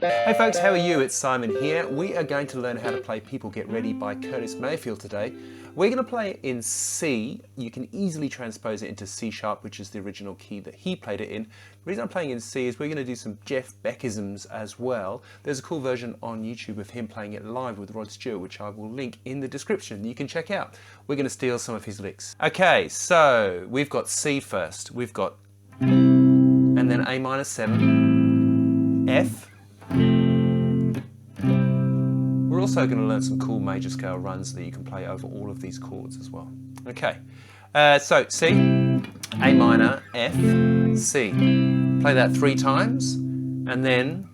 Hey folks, how are you? It's Simon here. We are going to learn how to play People Get Ready by Curtis Mayfield today. We're going to play it in C. You can easily transpose it into C sharp, which is the original key that he played it in. The reason I'm playing in C is we're going to do some Jeff Beckisms as well. There's a cool version on YouTube of him playing it live with Rod Stewart, which I will link in the description. You can check out. We're going to steal some of his licks. Okay, so we've got C first. We've got, and then A minor 7, F. We're also going to learn some cool major scale runs that you can play over all of these chords as well. Okay, so C, A minor, F, C. Play that 3 times, and then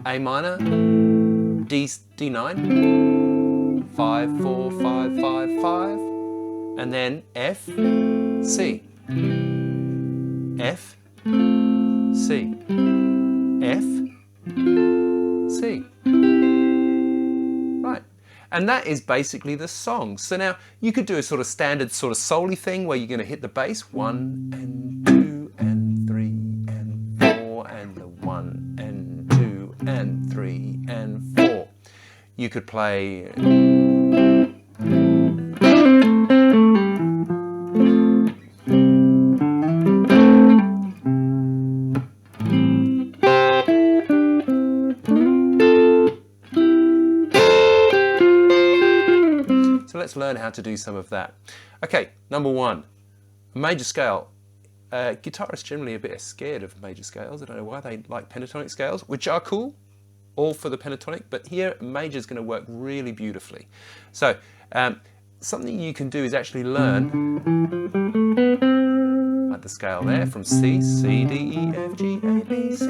A minor, D9, 5, 4, 5, 5, 5, and then F, C, F, C, F, C. Right, and that is basically the song. So now you could do a sort of standard sort of soul-y thing where you're going to hit the bass 1 and 2 and 3 and 4 and the 1 and 2 and 3 and 4. You could play So let's learn how to do some of that. Okay, number 1, major scale. Guitarists generally are a bit scared of major scales. I don't know why. They like pentatonic scales, which are cool, all for the pentatonic, but here major is going to work really beautifully. So something you can do is actually learn like the scale there from C, C, D, E, F, G, A, B, C,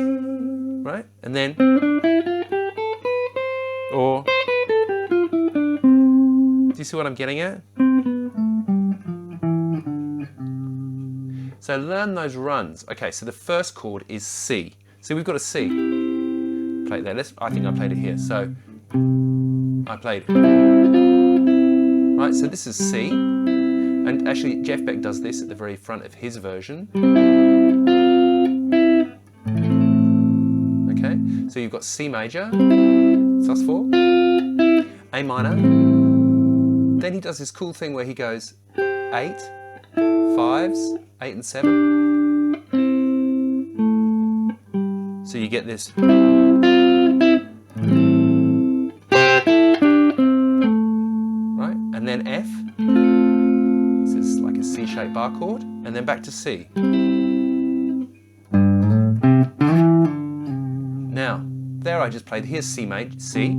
right? And then, or, do you see what I'm getting at? So learn those runs. Okay, so the first chord is C. So we've got a C. Play it there. I think I played it here. So I played. Right, so this is C. And actually Jeff Beck does this at the very front of his version. Okay, so you've got C major, sus4, A minor. Then he does this cool thing where he goes 8, 5s, 8 and 7. So you get this. Right? And then F. This is like a C-shaped bar chord. And then back to C. Now, there I just played. Here's C major, C,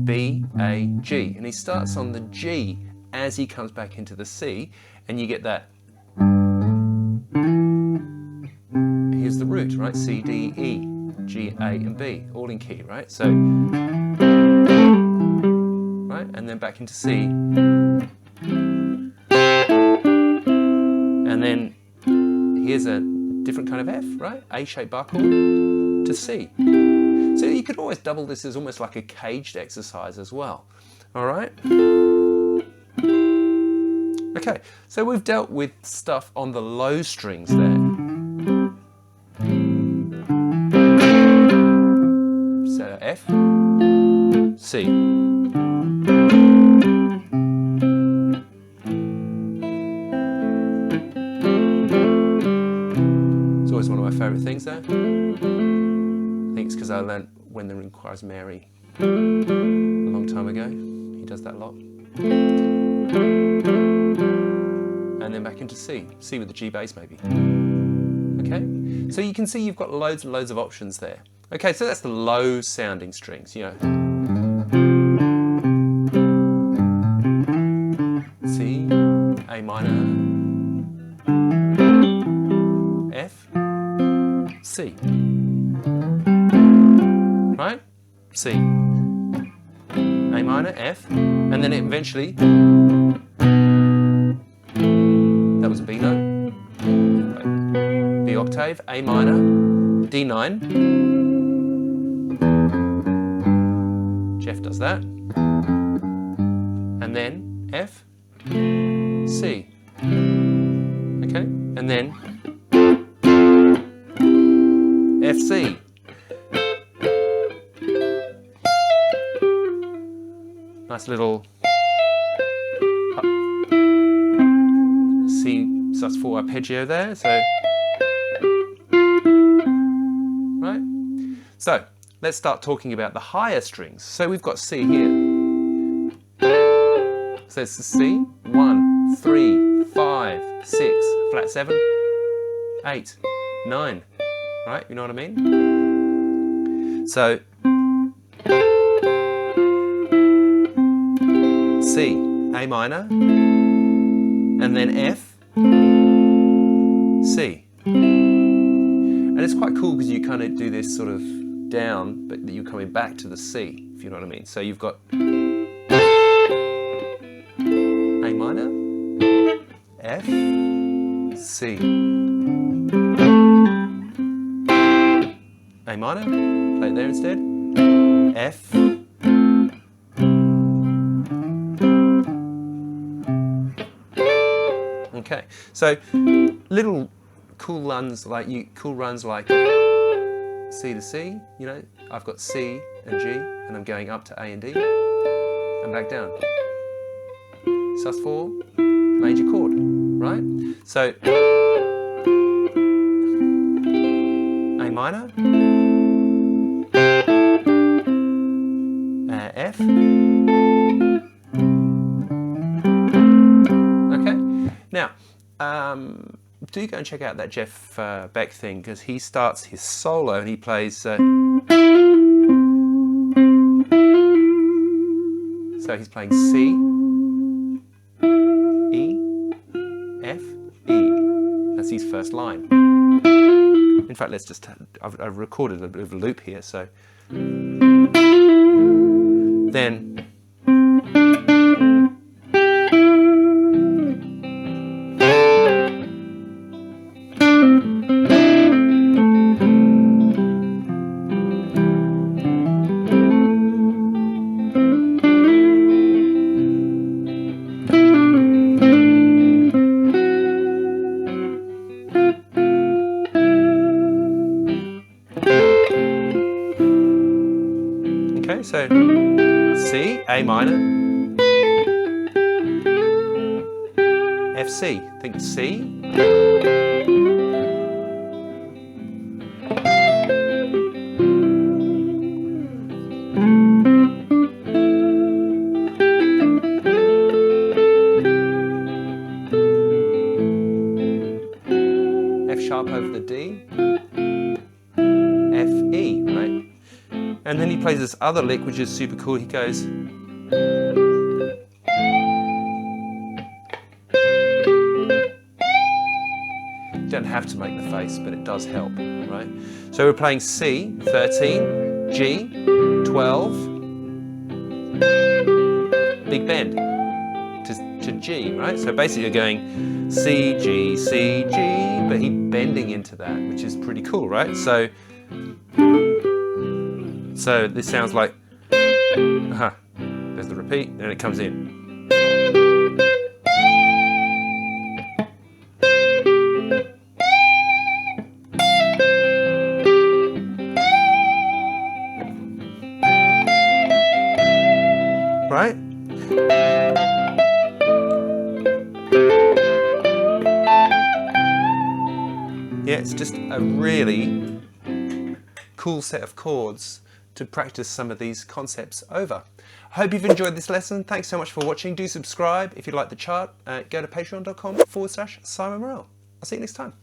B, A, G. And he starts on the G as he comes back into the C, and you get that. Here's the root, right? C, D, E, G, A, and B, all in key, right? So, right? And then back into C. And then here's a different kind of F, right? A-shaped bar chord to C. So you could always double this as almost like a caged exercise as well. All right? Okay, so we've dealt with stuff on the low strings there. So F, C. It's always one of my favourite things there. I think it's because I learnt When the Ring Cries Mary a long time ago. He does that a lot. And then back into C. C with the G bass maybe. Okay? So you can see you've got loads and loads of options there. Okay, so that's the low sounding strings, you know. C, A minor, F, C. Right? C, A minor, F, and then eventually, that was a B note, B octave, A minor, D9, Jeff does that, and then F, C, okay, and then F, C. Nice little C sus4 arpeggio there. So, right. So let's start talking about the higher strings. So we've got C here. So it's the C, 1, 3, 5, 6, flat 7, 8, 9. Right, you know what I mean? So C, A minor, and then F, C. And it's quite cool because you kind of do this sort of down, but you're coming back to the C, if you know what I mean. So you've got A minor, F, C. A minor, play it there instead, F, okay. So little cool runs like C to C, you know, I've got C and G and I'm going up to A and D and back down. sus4, major chord, right? So A minor, F, okay. Now, do go and check out that Jeff Beck thing because he starts his solo and he plays. So he's playing C, E, F, E. That's his first line. In fact, let's just. I've recorded a bit of a loop here, so then. Okay, so C, A minor, F, C. Think C, F sharp over the D, F, E, right? And then he plays this other lick, which is super cool. He goes, you don't have to make the face, but it does help, right? So we're playing C, 13, G, 12, big bend to G, right? So basically you're going C, G, but he's bending into that, which is pretty cool, right? So this sounds like, there's the repeat, and it comes in. Right? Yeah, it's just a really cool set of chords to practice some of these concepts over. I hope you've enjoyed this lesson. Thanks so much for watching. Do subscribe if you like the chart. Go to patreon.com/Simon Morrell. I'll see you next time.